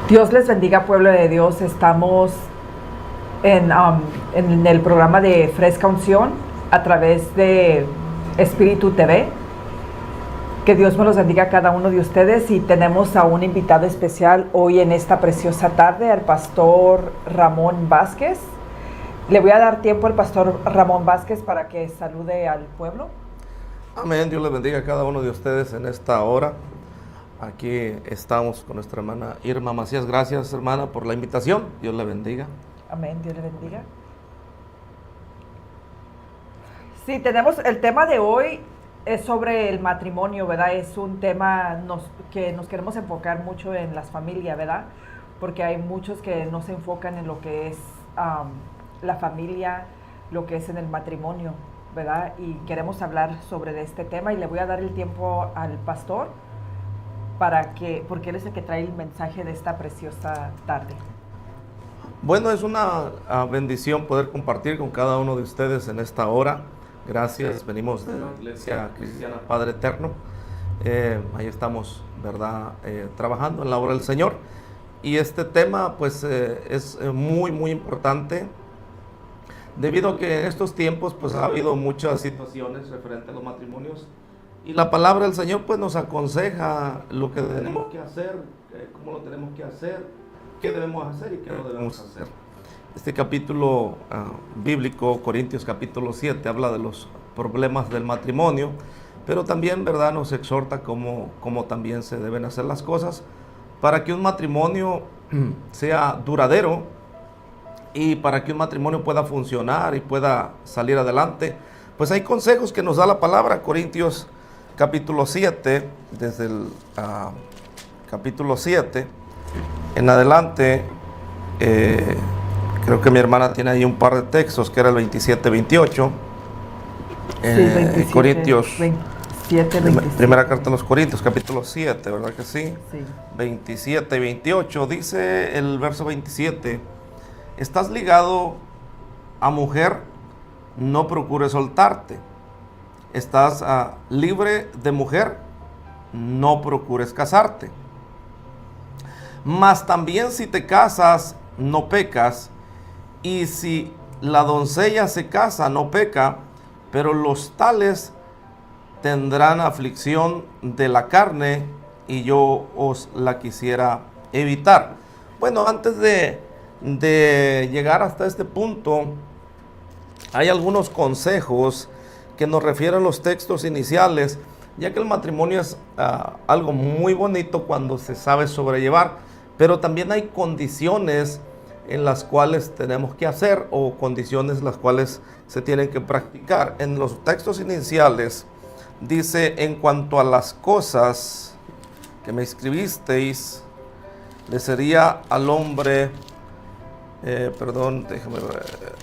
Dios les bendiga, pueblo de Dios. Estamos en el programa de Fresca Unción a través de Espíritu TV. Que Dios me los bendiga a cada uno de ustedes, y tenemos a un invitado especial hoy en esta preciosa tarde, al pastor Ramón Vázquez. Le voy a dar tiempo al pastor Ramón Vázquez para que salude al pueblo. Amén. Dios le bendiga a cada uno de ustedes en esta hora. Aquí estamos con nuestra hermana Irma Macías. Gracias, hermana, por la invitación. Dios le bendiga. Amén. Dios le bendiga. Sí, tenemos el tema de hoy. Es sobre el matrimonio, ¿verdad? Es un tema que nos queremos enfocar mucho en las familias, ¿verdad? Porque hay muchos que no se enfocan en lo que es la familia, lo que es en el matrimonio, ¿verdad? Y queremos hablar sobre este tema, y le voy a dar el tiempo al pastor porque él es el que trae el mensaje de esta preciosa tarde. Bueno, es una bendición poder compartir con cada uno de ustedes en esta hora. Gracias, venimos de la Iglesia Cristiana Padre Eterno. Ahí estamos, ¿verdad? Trabajando en la obra del Señor. Y este tema, pues, es muy, muy importante, debido a que en estos tiempos, pues, ha habido muchas situaciones referentes a los matrimonios. Y la palabra del Señor, pues, nos aconseja lo que tenemos que hacer, cómo lo tenemos que hacer, qué debemos hacer y qué no debemos hacer. Este capítulo bíblico, Corintios capítulo 7, habla de los problemas del matrimonio, pero también, ¿verdad?, nos exhorta cómo también se deben hacer las cosas para que un matrimonio sea duradero y para que un matrimonio pueda funcionar y pueda salir adelante. Pues hay consejos que nos da la palabra. Corintios capítulo 7, desde el capítulo 7 en adelante, creo que mi hermana tiene ahí un par de textos, que era el 27-28. Sí, 27, Corintios, 27, 27. Primera carta a los Corintios, capítulo 7, ¿verdad que sí? Sí. 27 y 28, dice el verso 27, estás ligado a mujer, no procures soltarte. Estás libre de mujer, no procures casarte. Mas también si te casas, no pecas. Y si la doncella se casa, no peca, pero los tales tendrán aflicción de la carne, y yo os la quisiera evitar. Bueno, antes de llegar hasta este punto, hay algunos consejos que nos refieren a los textos iniciales, ya que el matrimonio es algo muy bonito cuando se sabe sobrellevar, pero también hay condiciones en las cuales tenemos que hacer, o condiciones las cuales se tienen que practicar. En los textos iniciales dice: en cuanto a las cosas que me escribisteis, le sería al hombre, perdón, déjame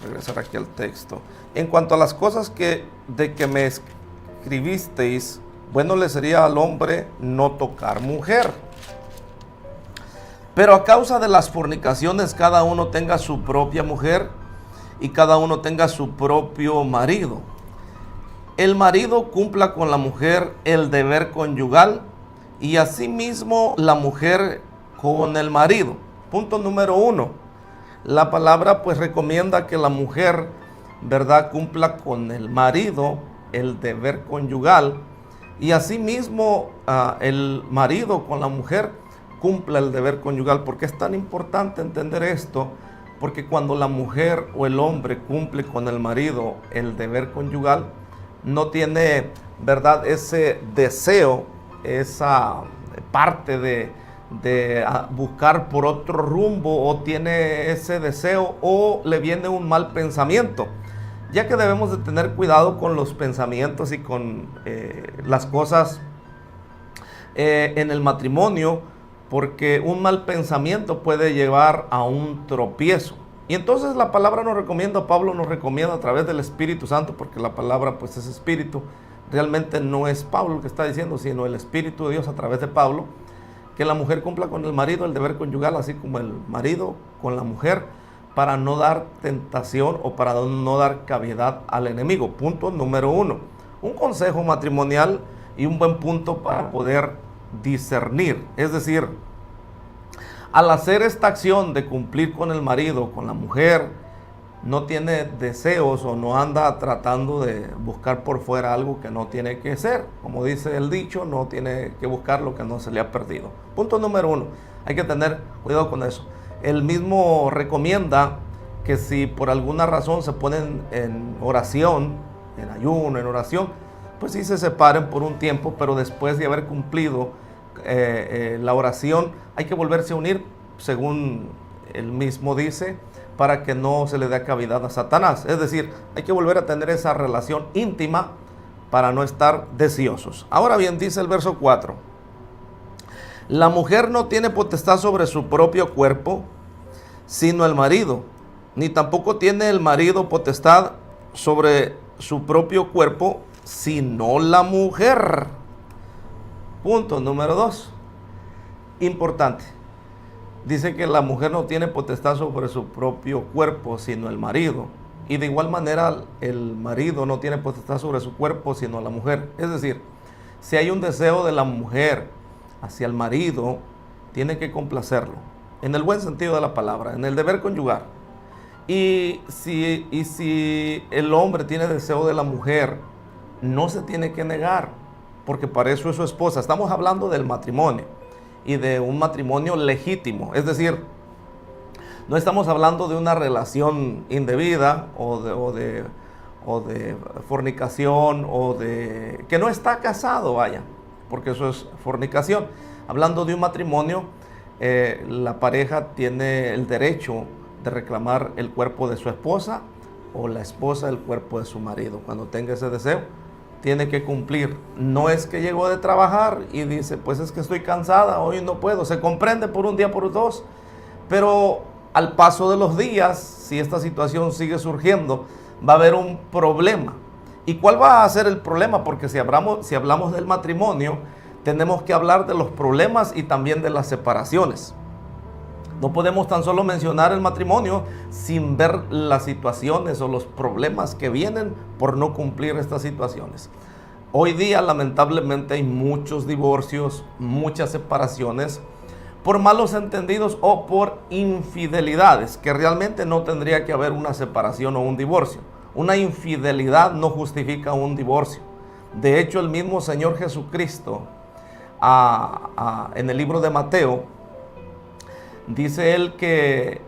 regresar aquí al texto. En cuanto a las cosas de que me escribisteis, bueno le sería al hombre no tocar mujer. Pero a causa de las fornicaciones, cada uno tenga su propia mujer y cada uno tenga su propio marido. El marido cumpla con la mujer el deber conyugal, y asimismo la mujer con el marido. Punto número 1. La palabra pues recomienda que la mujer, ¿verdad?, cumpla con el marido el deber conyugal, y asimismo el marido con la mujer cumpla el deber conyugal. ¿Por qué es tan importante entender esto? Porque cuando la mujer o el hombre cumple con el marido el deber conyugal, no tiene, ¿verdad?, ese deseo, esa parte de buscar por otro rumbo, o tiene ese deseo, o le viene un mal pensamiento, ya que debemos de tener cuidado con los pensamientos y con las cosas en el matrimonio, porque un mal pensamiento puede llevar a un tropiezo. Y entonces la palabra nos recomienda, Pablo nos recomienda a través del Espíritu Santo, porque la palabra pues es espíritu. Realmente no es Pablo el que está diciendo, sino el Espíritu de Dios a través de Pablo, que la mujer cumpla con el marido el deber conyugal, así como el marido con la mujer, para no dar tentación o para no dar cavidad al enemigo. Punto número 1. Un consejo matrimonial y un buen punto para poder discernir. Es decir, Al hacer esta acción de cumplir con el marido, con la mujer, no tiene deseos o no anda tratando de buscar por fuera algo que no tiene que ser. Como dice el dicho, no tiene que buscar lo que no se le ha perdido. Punto número 1, hay que tener cuidado con eso. Él mismo recomienda que si por alguna razón se ponen en oración, en ayuno, en oración, pues sí se separen por un tiempo, pero después de haber cumplido la oración, hay que volverse a unir, según él mismo dice, para que no se le dé cavidad a Satanás. Es decir, hay que volver a tener esa relación íntima para no estar deseosos. Ahora bien, dice el verso 4, la mujer no tiene potestad sobre su propio cuerpo, sino el marido, ni tampoco tiene el marido potestad sobre su propio cuerpo, sino la mujer. Punto número 2, importante. Dice que la mujer no tiene potestad sobre su propio cuerpo, sino el marido. Y de igual manera, el marido no tiene potestad sobre su cuerpo, sino la mujer. Es decir, si hay un deseo de la mujer hacia el marido, tiene que complacerlo, en el buen sentido de la palabra, en el deber conyugal. Y si el hombre tiene deseo de la mujer, no se tiene que negar, porque para eso es su esposa. Estamos hablando del matrimonio, y de un matrimonio legítimo. Es decir, no estamos hablando de una relación indebida o de fornicación, o de que no está casado, vaya, porque eso es fornicación. Hablando de un matrimonio, la pareja tiene el derecho de reclamar el cuerpo de su esposa, o la esposa el cuerpo de su marido. Cuando tenga ese deseo, tiene que cumplir. No es que llegó de trabajar y dice, pues es que estoy cansada, hoy no puedo. Se comprende por un día, por dos, pero al paso de los días, si esta situación sigue surgiendo, va a haber un problema. ¿Y cuál va a ser el problema? Porque si hablamos del matrimonio, tenemos que hablar de los problemas y también de las separaciones. No podemos tan solo mencionar el matrimonio sin ver las situaciones o los problemas que vienen por no cumplir estas situaciones. Hoy día, lamentablemente, hay muchos divorcios, muchas separaciones por malos entendidos o por infidelidades, que realmente no tendría que haber una separación o un divorcio. Una infidelidad no justifica un divorcio. De hecho, el mismo Señor Jesucristo, en el libro de Mateo, dice él que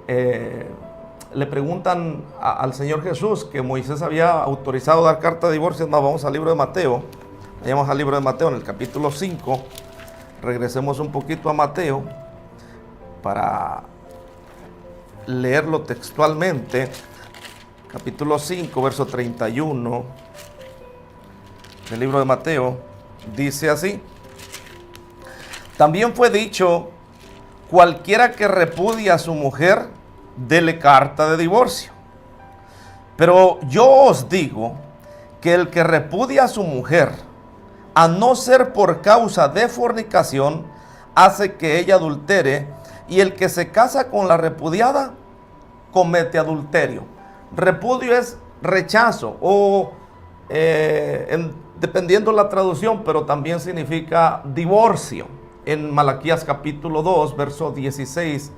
le preguntan al Señor Jesús que Moisés había autorizado dar carta de divorcio. No, vamos al libro de Mateo. Vayamos al libro de Mateo en el capítulo 5. Regresemos un poquito a Mateo para leerlo textualmente. Capítulo 5, verso 31 del libro de Mateo. Dice así: también fue dicho, cualquiera que repudia a su mujer, dele carta de divorcio. Pero yo os digo que el que repudia a su mujer, a no ser por causa de fornicación, hace que ella adultere, y el que se casa con la repudiada, comete adulterio. Repudio es rechazo, o dependiendo la traducción, pero también significa divorcio. En Malaquías capítulo 2, verso 16,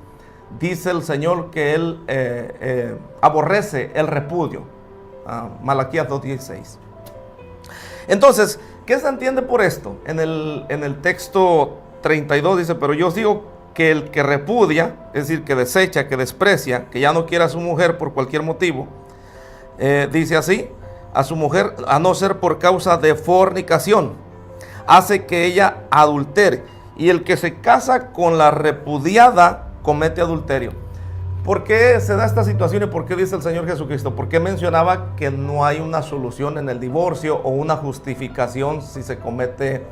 dice el Señor que Él aborrece el repudio. Malaquías 2:16. Entonces, ¿qué se entiende por esto? En el texto 32 dice, pero yo os digo que el que repudia, es decir, que desecha, que desprecia, que ya no quiere a su mujer por cualquier motivo, dice así, a su mujer, a no ser por causa de fornicación, hace que ella adultere. Y el que se casa con la repudiada comete adulterio. ¿Por qué se da esta situación y por qué dice el Señor Jesucristo? ¿Por qué mencionaba que no hay una solución en el divorcio o una justificación si se comete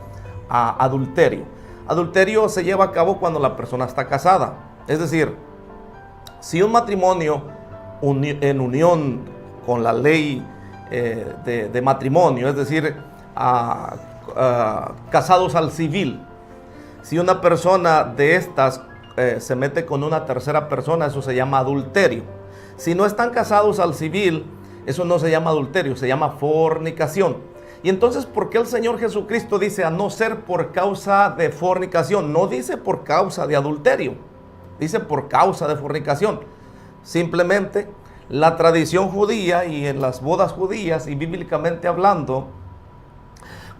adulterio? Adulterio se lleva a cabo cuando la persona está casada. Es decir, si un matrimonio en unión con la ley de matrimonio, es decir, casados al civil, si una persona de estas se mete con una tercera persona, eso se llama adulterio. Si no están casados al civil, eso no se llama adulterio, se llama fornicación. Y entonces, ¿por qué el Señor Jesucristo dice a no ser por causa de fornicación? No dice por causa de adulterio. dice por causa de fornicación. Simplemente la tradición judía y en las bodas judías y bíblicamente hablando,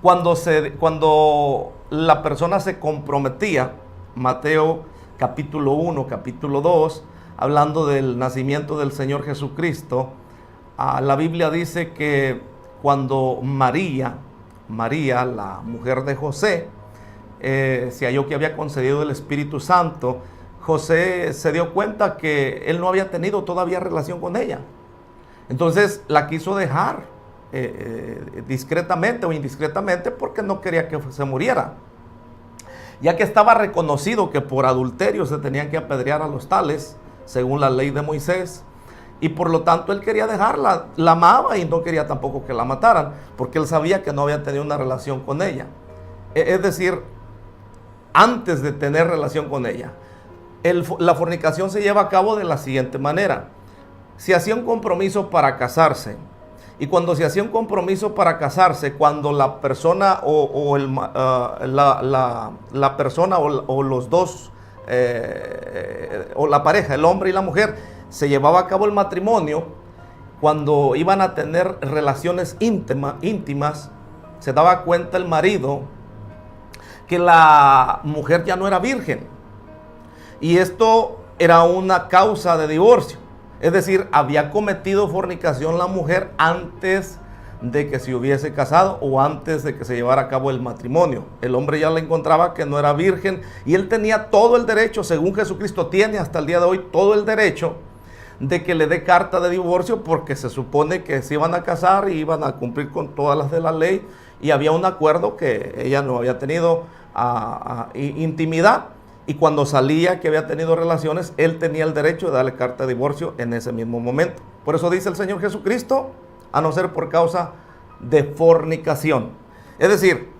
cuando la persona se comprometía, Mateo capítulo 1, capítulo 2, hablando del nacimiento del Señor Jesucristo, la Biblia dice que cuando María, la mujer de José, se halló que había concedido el Espíritu Santo, José se dio cuenta que él no había tenido todavía relación con ella. Entonces la quiso dejar discretamente o indiscretamente porque no quería que se muriera. Ya que estaba reconocido que por adulterio se tenían que apedrear a los tales, según la ley de Moisés, y por lo tanto él quería dejarla, la amaba y no quería tampoco que la mataran, porque él sabía que no había tenido una relación con ella. Es decir, antes de tener relación con ella. La fornicación se lleva a cabo de la siguiente manera. Se hacía un compromiso para casarse. Y cuando se hacía un compromiso para casarse, cuando la persona la persona o los dos, o la pareja, el hombre y la mujer, se llevaba a cabo el matrimonio, cuando iban a tener relaciones íntimas, se daba cuenta el marido que la mujer ya no era virgen. Y esto era una causa de divorcio. Es decir, había cometido fornicación la mujer antes de que se hubiese casado o antes de que se llevara a cabo el matrimonio. El hombre ya le encontraba que no era virgen y él tenía todo el derecho, según Jesucristo tiene hasta el día de hoy, todo el derecho de que le dé carta de divorcio, porque se supone que se iban a casar y iban a cumplir con todas las de la ley, y había un acuerdo que ella no había tenido intimidad, y cuando salía que había tenido relaciones, él tenía el derecho de darle carta de divorcio en ese mismo momento. Por eso dice el Señor Jesucristo, a no ser por causa de fornicación. Es decir,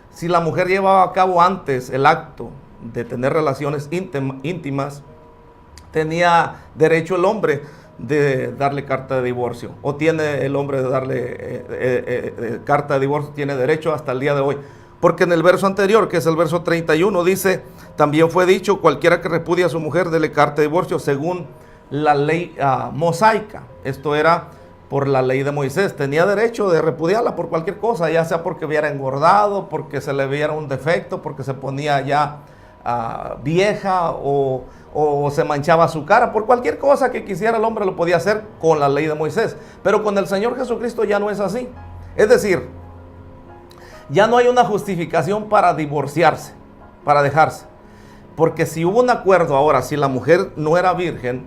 si la mujer llevaba a cabo antes el acto de tener relaciones íntimas, tenía derecho el hombre de darle carta de divorcio, o tiene el hombre de darle carta de divorcio, tiene derecho hasta el día de hoy. Porque en el verso anterior, que es el verso 31, dice, también fue dicho, cualquiera que repudie a su mujer, dele carta de divorcio según la ley mosaica. Esto era por la ley de Moisés. Tenía derecho de repudiarla por cualquier cosa, ya sea porque hubiera engordado, porque se le viera un defecto, porque se ponía ya vieja o se manchaba su cara. Por cualquier cosa que quisiera el hombre lo podía hacer con la ley de Moisés. Pero con el Señor Jesucristo ya no es así. Es decir, ya no hay una justificación para divorciarse, para dejarse. Porque si hubo un acuerdo ahora, si la mujer no era virgen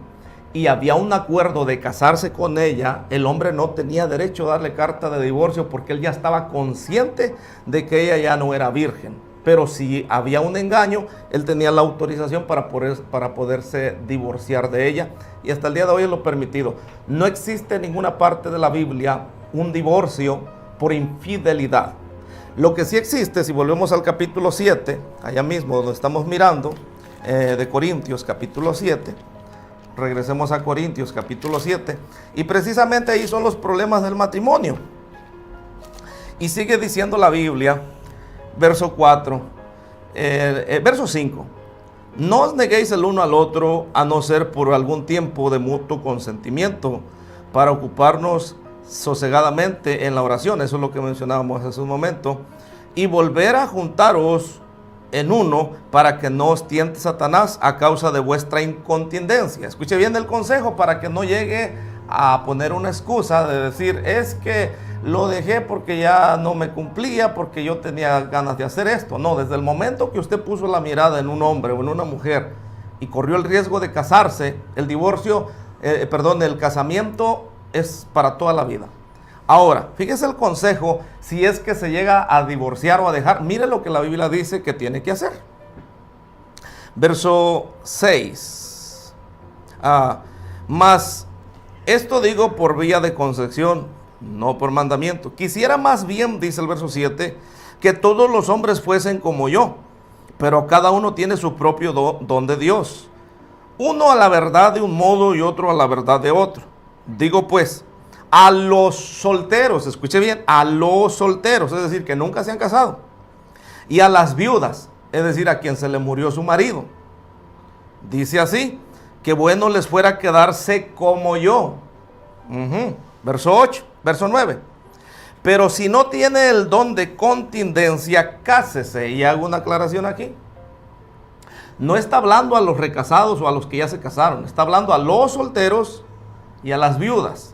y había un acuerdo de casarse con ella, el hombre no tenía derecho a darle carta de divorcio porque él ya estaba consciente de que ella ya no era virgen. Pero si había un engaño, él tenía la autorización para poderse divorciar de ella. Y hasta el día de hoy es lo permitido. No existe en ninguna parte de la Biblia un divorcio por infidelidad. Lo que sí existe, si volvemos al capítulo 7, allá mismo donde estamos mirando, de Corintios capítulo 7, regresemos a Corintios capítulo 7, y precisamente ahí son los problemas del matrimonio. Y sigue diciendo la Biblia, verso 4, verso 5, no os neguéis el uno al otro, a no ser por algún tiempo de mutuo consentimiento, para ocuparnos sosegadamente en la oración. Eso es lo que mencionábamos hace un momento, y volver a juntaros en uno, para que no os tiente Satanás a causa de vuestra incontinencia. Escuche bien el consejo, para que no llegue a poner una excusa de decir, es que lo dejé porque ya no me cumplía, porque yo tenía ganas de hacer esto. No, desde el momento que usted puso la mirada en un hombre o en una mujer y corrió el riesgo de casarse, el el casamiento es para toda la vida. Ahora, fíjese el consejo, si es que se llega a divorciar o a dejar, mire lo que la Biblia dice que tiene que hacer. Verso 6. Mas esto digo por vía de concesión, no por mandamiento. Quisiera más bien, dice el verso 7, que todos los hombres fuesen como yo, pero cada uno tiene su propio don de Dios. Uno a la verdad de un modo y otro a la verdad de otro. Digo pues, a los solteros, escuche bien, a los solteros, es decir, que nunca se han casado, y a las viudas, es decir, a quien se le murió su marido. Dice así, que bueno les fuera quedarse como yo. Verso 8, verso 9. Pero si no tiene el don de continencia, cásese. Y hago una aclaración aquí. No está hablando a los recasados o a los que ya se casaron. Está hablando a los solteros y a las viudas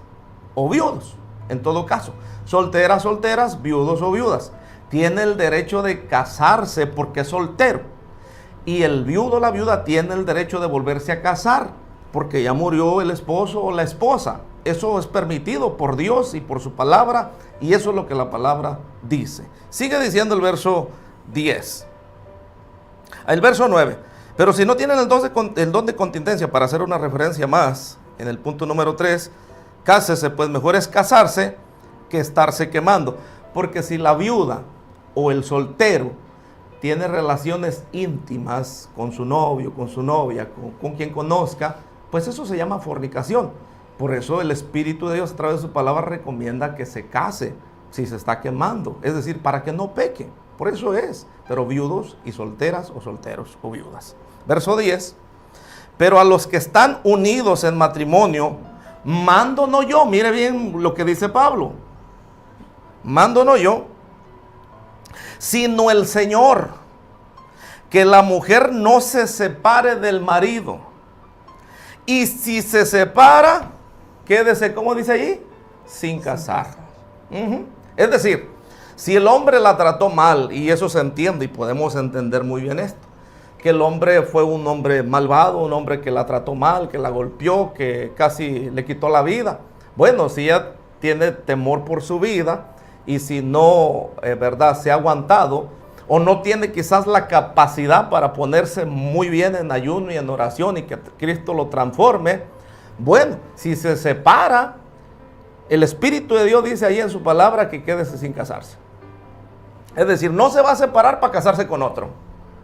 o viudos, en todo caso. Solteras, solteras, viudos o viudas. Tiene el derecho de casarse porque es soltero. Y el viudo o la viuda tiene el derecho de volverse a casar porque ya murió el esposo o la esposa. Eso es permitido por Dios y por su palabra, y eso es lo que la palabra dice. Sigue diciendo el verso 10. El verso 9. Pero si no tienen el don de continencia, para hacer una referencia más, en el punto número 3, cásese, pues mejor es casarse que estarse quemando. Porque si la viuda o el soltero tiene relaciones íntimas con su novio, con su novia, con quien conozca, pues eso se llama fornicación. Por eso el Espíritu de Dios a través de su palabra recomienda que se case si se está quemando. Es decir, para que no peque. Por eso es. Pero viudos y solteras o solteros o viudas. Verso 10. Pero a los que están unidos en matrimonio, mando no yo. Mire bien lo que dice Pablo. Mando no yo, sino el Señor, que la mujer no se separe del marido. Y si se separa, quédese, ¿cómo dice allí? Sin casar. Es decir, si el hombre la trató mal, y eso se entiende y podemos entender muy bien esto, que el hombre fue un hombre malvado, un hombre que la trató mal, que la golpeó, que casi le quitó la vida. Bueno, si ella tiene temor por su vida, y si no, ¿verdad?, se ha aguantado, o no tiene quizás la capacidad para ponerse muy bien en ayuno y en oración y que Cristo lo transforme, bueno, si se separa, el Espíritu de Dios dice ahí en su palabra que quédese sin casarse. Es decir, no se va a separar para casarse con otro,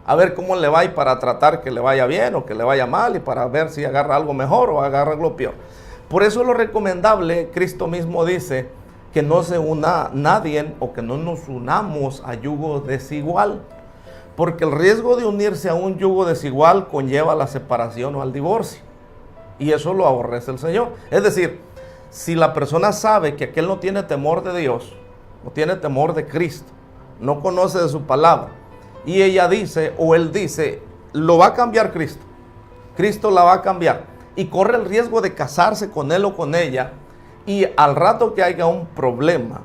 a ver cómo le va y para tratar que le vaya bien o que le vaya mal y para ver si agarra algo mejor o agarra algo peor. Por eso lo recomendable, Cristo mismo dice, que no se una nadie o que no nos unamos a yugo desigual, porque el riesgo de unirse a un yugo desigual conlleva la separación o al divorcio, y eso lo aborrece el Señor. Es decir, si la persona sabe que aquel no tiene temor de Dios, no tiene temor de Cristo, no conoce de su palabra, y ella dice o él dice, lo va a cambiar Cristo, Cristo la va a cambiar, y corre el riesgo de casarse con él o con ella, y al rato que haya un problema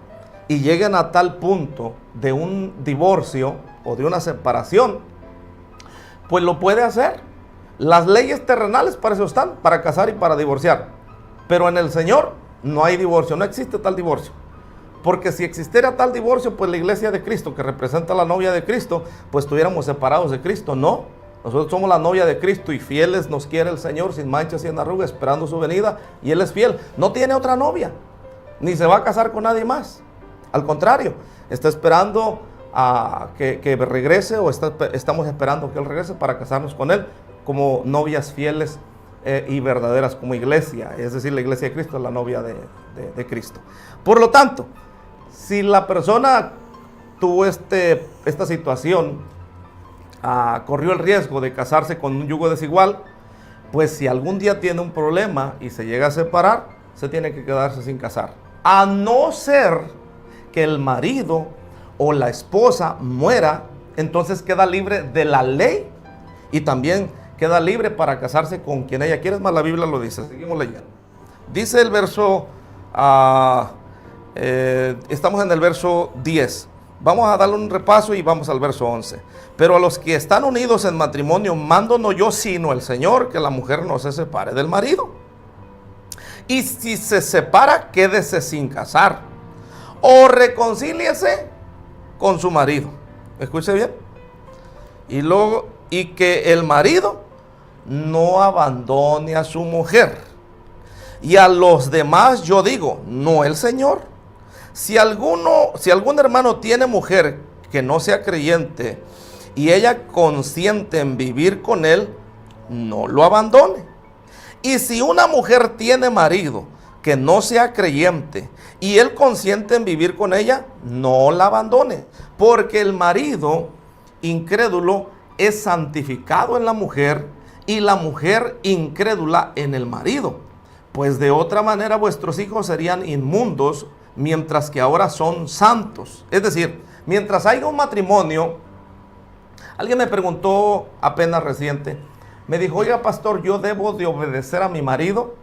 y lleguen a tal punto de un divorcio o de una separación, pues lo puede hacer. Las leyes terrenales para eso están, para casar y para divorciar. Pero en el Señor no hay divorcio, no existe tal divorcio. Porque si existiera tal divorcio, pues la iglesia de Cristo, que representa a la novia de Cristo, pues estuviéramos separados de Cristo. No. Nosotros somos la novia de Cristo y fieles nos quiere el Señor, sin manchas y en arrugas, esperando su venida, y Él es fiel. No tiene otra novia, ni se va a casar con nadie más. Al contrario, está esperando a que regrese, o estamos esperando que Él regrese para casarnos con Él como novias fieles y verdaderas, como iglesia. Es decir, la iglesia de Cristo es la novia de Cristo. Por lo tanto, si la persona tuvo esta situación, corrió el riesgo de casarse con un yugo desigual, pues si algún día tiene un problema y se llega a separar, se tiene que quedarse sin casar. A no ser que el marido o la esposa muera, entonces queda libre de la ley y también queda libre para casarse con quien ella quiere. Es más, la Biblia lo dice. Seguimos leyendo. Dice el verso, estamos en el verso 10. Vamos a darle un repaso y vamos al verso 11. Pero a los que están unidos en matrimonio, mando no yo, sino el Señor, que la mujer no se separe del marido. Y si se separa, quédese sin casar, o reconcíliese con su marido. Escuche bien. Y que el marido no abandone a su mujer. Y a los demás yo digo, no el Señor. Si algún hermano tiene mujer que no sea creyente y ella consiente en vivir con él, no lo abandone. Y si una mujer tiene marido que no sea creyente y él consiente en vivir con ella, no la abandone. Porque el marido incrédulo es santificado en la mujer y la mujer incrédula en el marido. Pues de otra manera vuestros hijos serían inmundos, mientras que ahora son santos. Es decir, mientras haya un matrimonio, alguien me preguntó apenas reciente, me dijo, oiga pastor, ¿yo debo de obedecer a mi marido?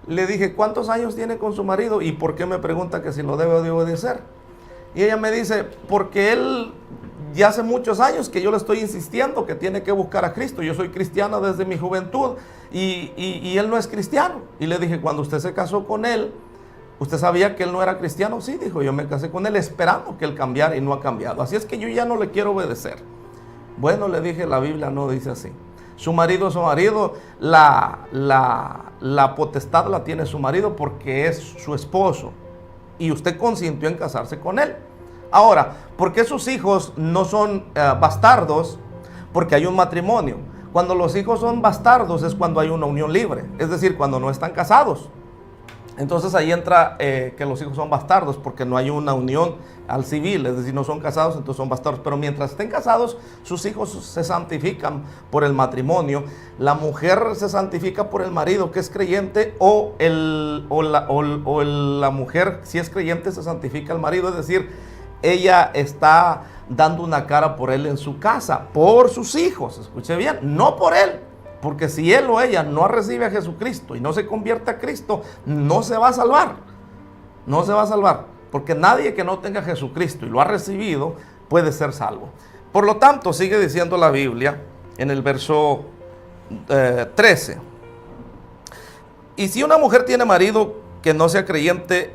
Le dije, ¿cuántos años tiene con su marido? ¿Y por qué me pregunta que si lo debo de obedecer? Y ella me dice, porque él ya hace muchos años que yo le estoy insistiendo que tiene que buscar a Cristo. Yo soy cristiana desde mi juventud y él no es cristiano. Y le dije, cuando usted se casó con él, ¿usted sabía que él no era cristiano? Sí, dijo, yo me casé con él esperando que él cambiara y no ha cambiado. Así es que yo ya no le quiero obedecer. Bueno, le dije, la Biblia no dice así. Su marido es su marido, la potestad la tiene su marido porque es su esposo. Y usted consintió en casarse con él. Ahora, ¿por qué sus hijos no son bastardos? Porque hay un matrimonio. Cuando los hijos son bastardos es cuando hay una unión libre, es decir, cuando no están casados. Entonces ahí entra que los hijos son bastardos porque no hay una unión al civil, es decir, no son casados, entonces son bastardos. Pero mientras estén casados, sus hijos se santifican por el matrimonio. La mujer se santifica por el marido que es creyente o la mujer, si es creyente, se santifica al marido, es decir, ella está dando una cara por él en su casa, por sus hijos, escuche bien, no por él. Porque si él o ella no recibe a Jesucristo y no se convierte a Cristo, no se va a salvar. No se va a salvar. Porque nadie que no tenga a Jesucristo y lo ha recibido puede ser salvo. Por lo tanto, sigue diciendo la Biblia en el verso 13. Y si una mujer tiene marido que no sea creyente,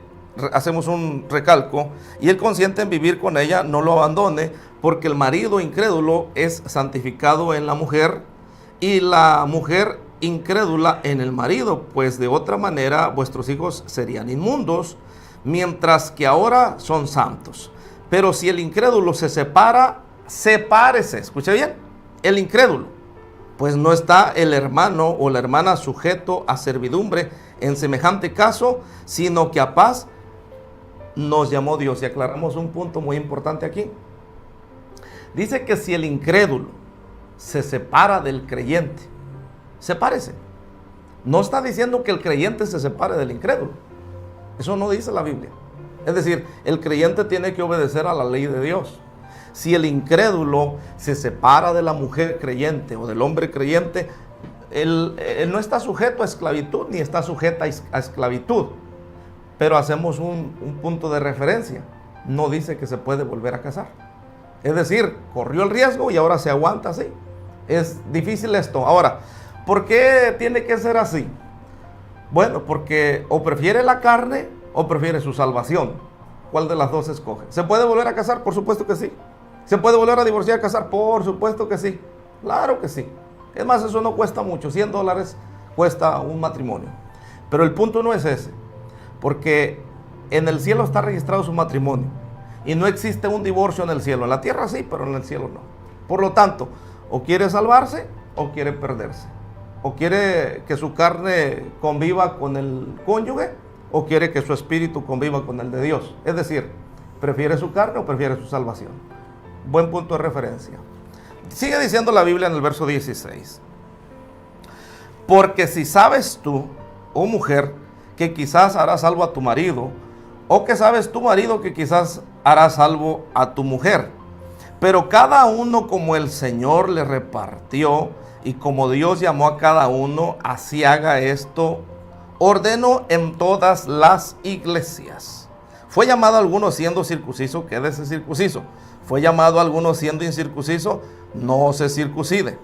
hacemos un recalco, y él consiente en vivir con ella, no lo abandone, porque el marido incrédulo es santificado en la mujer, y la mujer incrédula en el marido, pues de otra manera vuestros hijos serían inmundos, mientras que ahora son santos. Pero si el incrédulo se separa, sepárese, escuche bien, el incrédulo, pues no está el hermano o la hermana sujeto a servidumbre en semejante caso, sino que a paz nos llamó Dios. Y aclaramos un punto muy importante aquí. Dice que si el incrédulo se separa del creyente, sepárese. No está diciendo que el creyente se separe del incrédulo. Eso no dice la Biblia. Es decir, el creyente tiene que obedecer a la ley de Dios. Si el incrédulo se separa de la mujer creyente o del hombre creyente, él no está sujeto a esclavitud ni está sujeta a esclavitud. Pero hacemos un punto de referencia. No dice que se puede volver a casar. Es decir, corrió el riesgo y ahora se aguanta así. Es difícil esto. Ahora, ¿por qué tiene que ser así? Bueno, porque o prefiere la carne o prefiere su salvación. ¿Cuál de las dos escoge? ¿Se puede volver a casar? Por supuesto que sí. ¿Se puede volver a divorciar, casar? Por supuesto que sí. Claro que sí. Es más, eso no cuesta mucho. $100 cuesta un matrimonio. Pero el punto no es ese. Porque en el cielo está registrado su matrimonio. Y no existe un divorcio en el cielo. En la tierra sí, pero en el cielo no. Por lo tanto, o quiere salvarse o quiere perderse. O quiere que su carne conviva con el cónyuge o quiere que su espíritu conviva con el de Dios. Es decir, ¿prefiere su carne o prefiere su salvación? Buen punto de referencia. Sigue diciendo la Biblia en el verso 16. Porque si sabes tú, oh mujer, que quizás harás salvo a tu marido, o que sabes tu marido que quizás harás salvo a tu mujer, pero cada uno como el Señor le repartió y como Dios llamó a cada uno, así haga esto. Ordeno en todas las iglesias. Fue llamado a alguno siendo circunciso, quédese circunciso. Fue llamado a alguno siendo incircunciso, no se circuncide.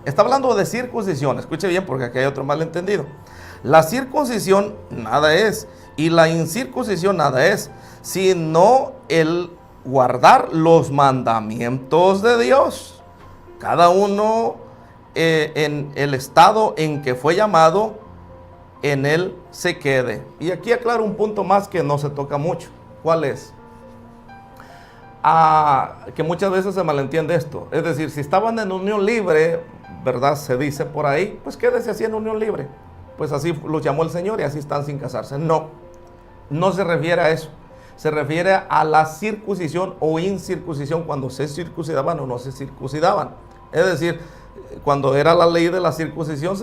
Está hablando de circuncisión, escuche bien porque aquí hay otro malentendido. La circuncisión nada es y la incircuncisión nada es, sino el guardar los mandamientos de Dios. Cada uno en el estado en que fue llamado, en él se quede. Y aquí aclaro un punto más que no se toca mucho. ¿Cuál es? Que muchas veces se malentiende esto. Es decir, si estaban en unión libre, ¿verdad? Se dice por ahí, pues quédese así en unión libre. Pues así los llamó el Señor y así están sin casarse. No, no se refiere a eso. Se refiere a la circuncisión o incircuncisión cuando se circuncidaban o no se circuncidaban. Es decir, cuando era la ley de la circuncisión,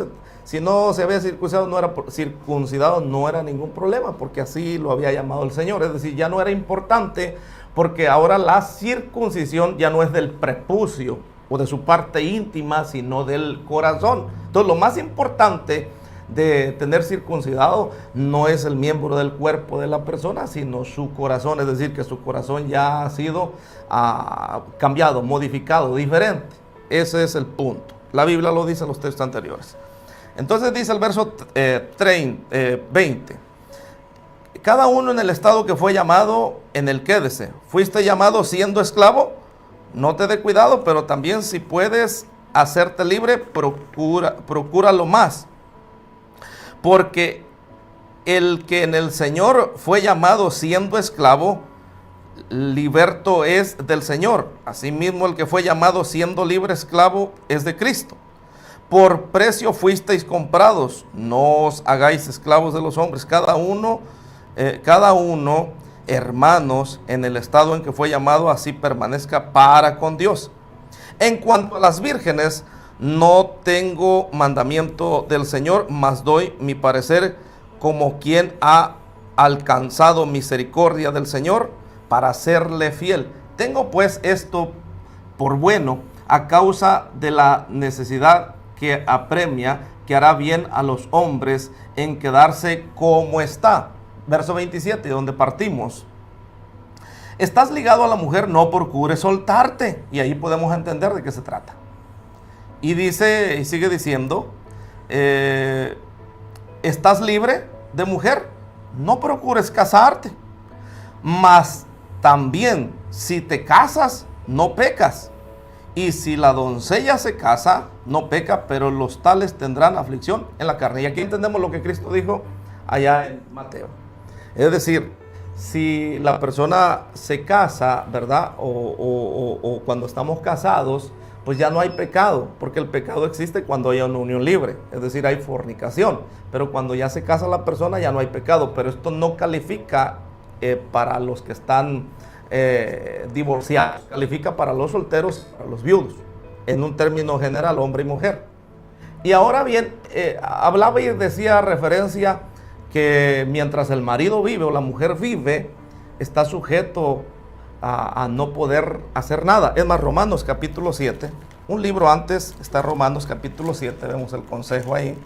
si no se había circuncidado no era ningún problema, porque así lo había llamado el Señor. Es decir, ya no era importante, porque ahora la circuncisión ya no es del prepucio o de su parte íntima, sino del corazón. Entonces, lo más importante de tener circuncidado no es el miembro del cuerpo de la persona, sino su corazón. Es decir, que su corazón ya ha sido cambiado, modificado, diferente. Ese es el punto. La Biblia lo dice en los textos anteriores. Entonces dice el verso 20: cada uno en el estado que fue llamado, en el quédese. ¿Fuiste llamado siendo esclavo? No te dé cuidado, pero también si puedes hacerte libre, procura lo más. Porque el que en el Señor fue llamado siendo esclavo, liberto es del Señor. Asimismo, el que fue llamado siendo libre esclavo es de Cristo. Por precio fuisteis comprados, no os hagáis esclavos de los hombres. Cada uno, hermanos, en el estado en que fue llamado, así permanezca para con Dios. En cuanto a las vírgenes, no tengo mandamiento del Señor, mas doy mi parecer como quien ha alcanzado misericordia del Señor para serle fiel. Tengo pues esto por bueno a causa de la necesidad que apremia, que hará bien a los hombres en quedarse como está. Verso 27, donde partimos. Estás ligado a la mujer, no procures soltarte. Y ahí podemos entender de qué se trata. Y dice, y sigue diciendo, estás libre de mujer, no procures casarte. Mas también, si te casas, no pecas. Y si la doncella se casa, no peca, pero los tales tendrán aflicción en la carne. Y aquí entendemos lo que Cristo dijo allá en Mateo. Es decir, si la persona se casa, ¿verdad? O cuando estamos casados, pues ya no hay pecado, porque el pecado existe cuando hay una unión libre, es decir, hay fornicación. Pero cuando ya se casa la persona ya no hay pecado, pero esto no califica para los que están divorciados, califica para los solteros, para los viudos, en un término general, hombre y mujer. Y ahora bien, hablaba y decía referencia que mientras el marido vive o la mujer vive, está sujeto a no poder hacer nada. Es más, Romanos capítulo 7, un libro antes está Romanos capítulo 7, vemos el consejo ahí.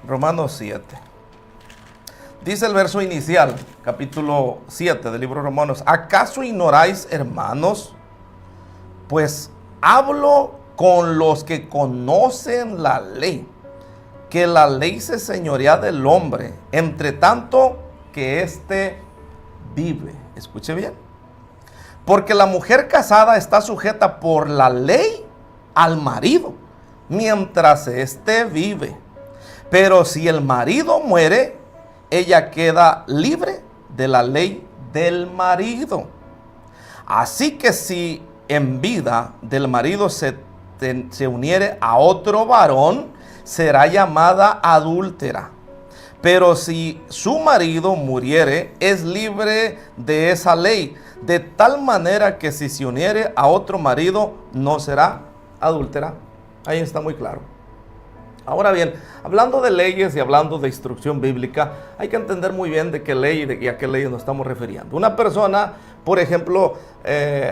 Romanos 7. Dice el verso inicial, capítulo 7 del libro de Romanos: ¿acaso ignoráis, hermanos? Pues hablo con los que conocen la ley, que la ley se señorea del hombre, entre tanto que éste vive. Escuche bien. Porque la mujer casada está sujeta por la ley al marido, mientras éste vive. Pero si el marido muere, ella queda libre de la ley del marido. Así que si en vida del marido se uniere a otro varón, será llamada adúltera. Pero si su marido muriere, es libre de esa ley, de tal manera que si se uniere a otro marido, no será adúltera. Ahí está muy claro. Ahora bien, hablando de leyes y hablando de instrucción bíblica, hay que entender muy bien de qué ley y a qué ley nos estamos refiriendo. Una persona, por ejemplo,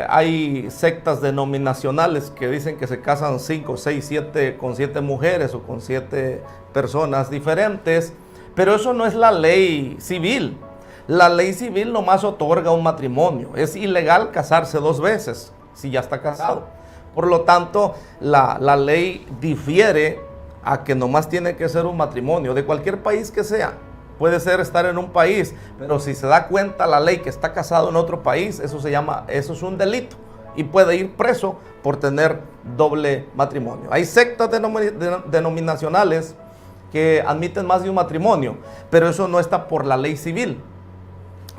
hay sectas denominacionales que dicen que se casan 5, 6, 7 con 7 mujeres o con 7 personas diferentes, pero eso no es la ley civil. La ley civil nomás otorga un matrimonio. Es ilegal casarse 2 veces si ya está casado. Por lo tanto, la ley difiere a que nomás tiene que ser un matrimonio, de cualquier país que sea. Puede ser estar en un país, pero si se da cuenta la ley que está casado en otro país, eso es un delito y puede ir preso por tener doble matrimonio. Hay sectas denominacionales que admiten más de un matrimonio, pero eso no está por la ley civil.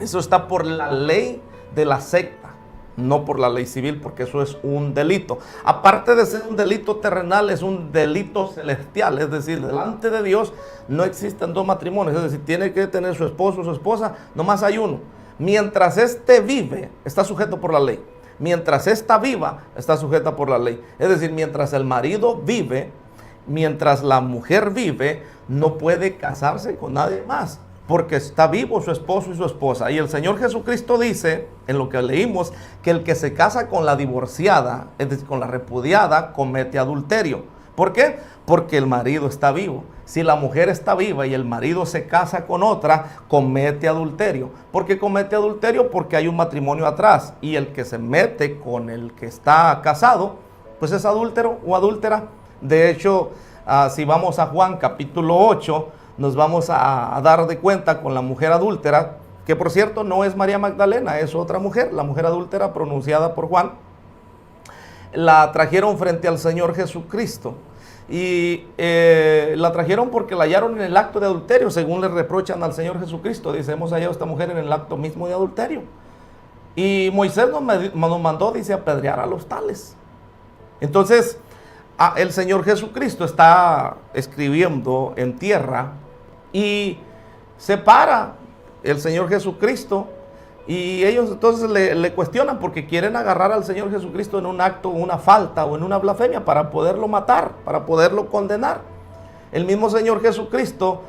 Eso está por la ley de la secta, no por la ley civil, porque eso es un delito. Aparte de ser un delito terrenal, es un delito celestial. Es decir, delante de Dios no existen 2 matrimonios. Es decir, tiene que tener su esposo o su esposa, nomás hay uno. Mientras éste vive, está sujeto por la ley. Mientras ésta viva, está sujeta por la ley. Es decir, mientras el marido vive, mientras la mujer vive, no puede casarse con nadie más, porque está vivo su esposo y su esposa. Y el Señor Jesucristo dice, en lo que leímos, que el que se casa con la divorciada, es decir, con la repudiada, comete adulterio. ¿Por qué? Porque el marido está vivo. Si la mujer está viva y el marido se casa con otra, comete adulterio. ¿Por qué comete adulterio? Porque hay un matrimonio atrás. Y el que se mete con el que está casado, pues es adúltero o adúltera. De hecho, si vamos a Juan capítulo 8, nos vamos a dar de cuenta con la mujer adúltera, que por cierto no es María Magdalena, es otra mujer, la mujer adúltera pronunciada por Juan. La trajeron frente al Señor Jesucristo. Y la trajeron porque la hallaron en el acto de adulterio, según le reprochan al Señor Jesucristo. Dice, hemos hallado a esta mujer en el acto mismo de adulterio. Y Moisés nos mandó, dice, apedrear a los tales. Entonces, el Señor Jesucristo está escribiendo en tierra y se para el Señor Jesucristo. Y ellos entonces le cuestionan porque quieren agarrar al Señor Jesucristo en un acto, una falta o en una blasfemia para poderlo matar, para poderlo condenar. El mismo Señor Jesucristo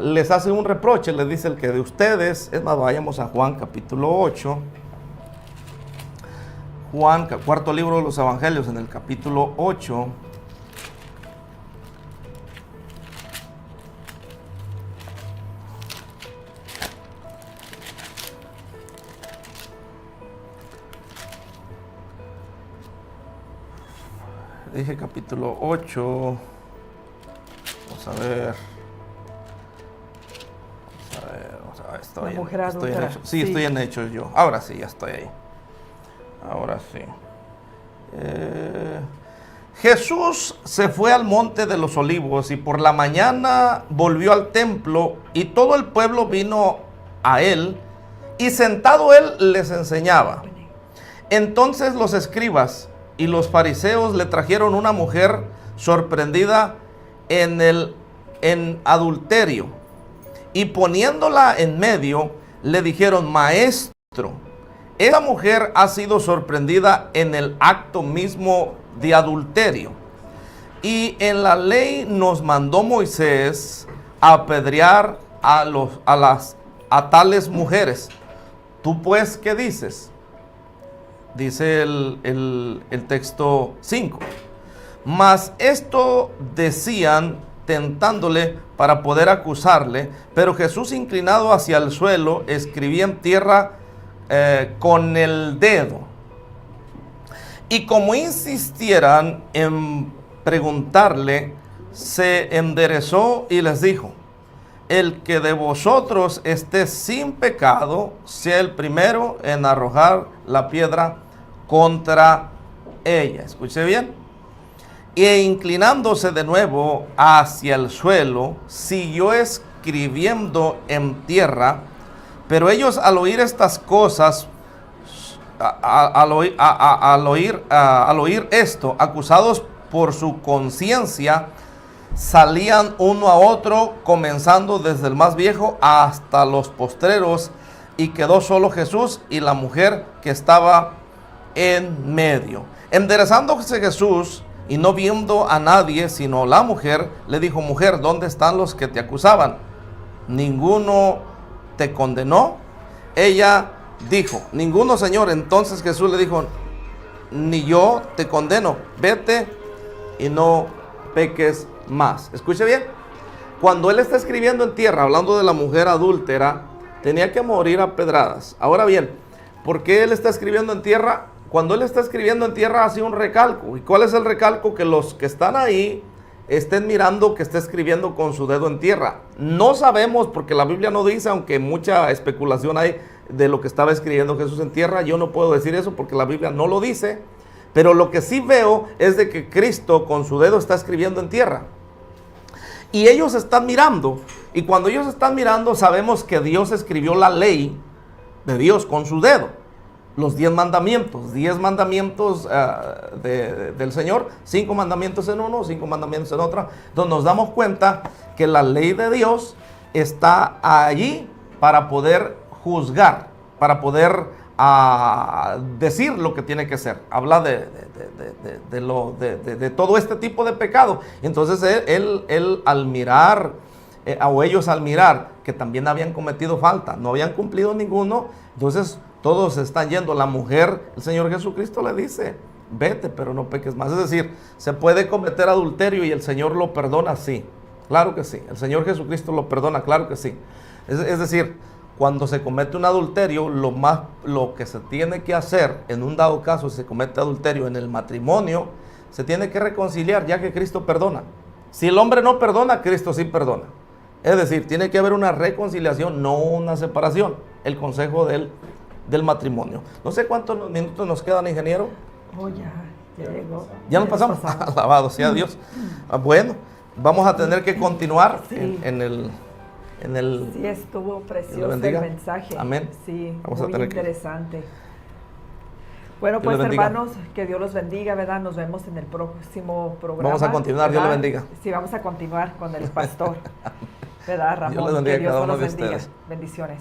les hace un reproche, les dice el que de ustedes, es más, vayamos a Juan capítulo 8. Juan, cuarto libro de los Evangelios, en el capítulo 8. Dije capítulo 8. Vamos a ver. Estoy en Hechos. Sí, estoy en Hechos yo. Ahora sí, ya estoy ahí. Ahora sí. Jesús se fue al monte de los olivos y por la mañana volvió al templo y todo el pueblo vino a él y sentado él les enseñaba. Entonces los escribas y los fariseos le trajeron una mujer sorprendida en adulterio y poniéndola en medio le dijeron, maestro, esta mujer ha sido sorprendida en el acto mismo de adulterio y en la ley nos mandó Moisés a apedrear a tales mujeres. ¿Tú pues qué dices? Dice el texto 5. Mas esto decían tentándole para poder acusarle, pero Jesús inclinado hacia el suelo escribía en tierra con el dedo. Y como insistieran en preguntarle, se enderezó y les dijo, el que de vosotros esté sin pecado, sea el primero en arrojar la piedra contra ella. Escuche bien. E inclinándose de nuevo hacia el suelo, siguió escribiendo en tierra. Pero ellos al oír estas cosas, al oír esto, acusados por su conciencia, salían uno a otro, comenzando desde el más viejo hasta los postreros, y quedó solo Jesús y la mujer que estaba en medio. Enderezándose Jesús y no viendo a nadie sino la mujer, le dijo, mujer, ¿dónde están los que te acusaban? ¿Ninguno te condenó? Ella dijo, ninguno, Señor. Entonces Jesús le dijo, ni yo te condeno, vete y no peques más. Escuche bien, cuando él está escribiendo en tierra, hablando de la mujer adúltera, tenía que morir a pedradas. Ahora bien, ¿por qué él está escribiendo en tierra? Cuando él está escribiendo en tierra hace un recalco. ¿Y cuál es el recalco? Que los que están ahí estén mirando que está escribiendo con su dedo en tierra. No sabemos, porque la Biblia no dice, aunque mucha especulación hay de lo que estaba escribiendo Jesús en tierra. Yo no puedo decir eso porque la Biblia no lo dice. Pero lo que sí veo es de que Cristo con su dedo está escribiendo en tierra. Y ellos están mirando. Y cuando ellos están mirando, sabemos que Dios escribió la ley de Dios con su dedo. Los 10 mandamientos. 10 mandamientos del Señor. 5 mandamientos en uno, 5 mandamientos en otra. Entonces nos damos cuenta que la ley de Dios está allí para poder juzgar. para poder decir lo que tiene que ser. Habla de todo este tipo de pecado. Entonces él al mirar, o ellos al mirar que también habían cometido falta, no habían cumplido ninguno, entonces todos están yendo. La mujer, el Señor Jesucristo le dice, vete, pero no peques más. Es decir, se puede cometer adulterio y el Señor lo perdona, sí, claro que sí. El Señor Jesucristo lo perdona, claro que sí. Es decir, cuando se comete un adulterio, lo que se tiene que hacer en un dado caso, si se comete adulterio en el matrimonio, se tiene que reconciliar, ya que Cristo perdona. Si el hombre no perdona, Cristo sí perdona. Es decir, tiene que haber una reconciliación, no una separación. El consejo del matrimonio. No sé cuántos minutos nos quedan, ingeniero. Oh, ya llegó. ¿Ya nos pasamos? Alabado sea Dios. Bueno, vamos a tener que continuar sí. en el... Sí, estuvo precioso el mensaje. Amén. Sí, vamos muy interesante. Bueno, pues hermanos, que Dios los bendiga, ¿verdad? Nos vemos en el próximo programa. Vamos a continuar, ¿verdad? Dios los bendiga. Sí, vamos a continuar con el pastor, ¿verdad, Ramón? Dios les bendiga, que Dios cada uno los de bendiga. ustedes. Bendiciones.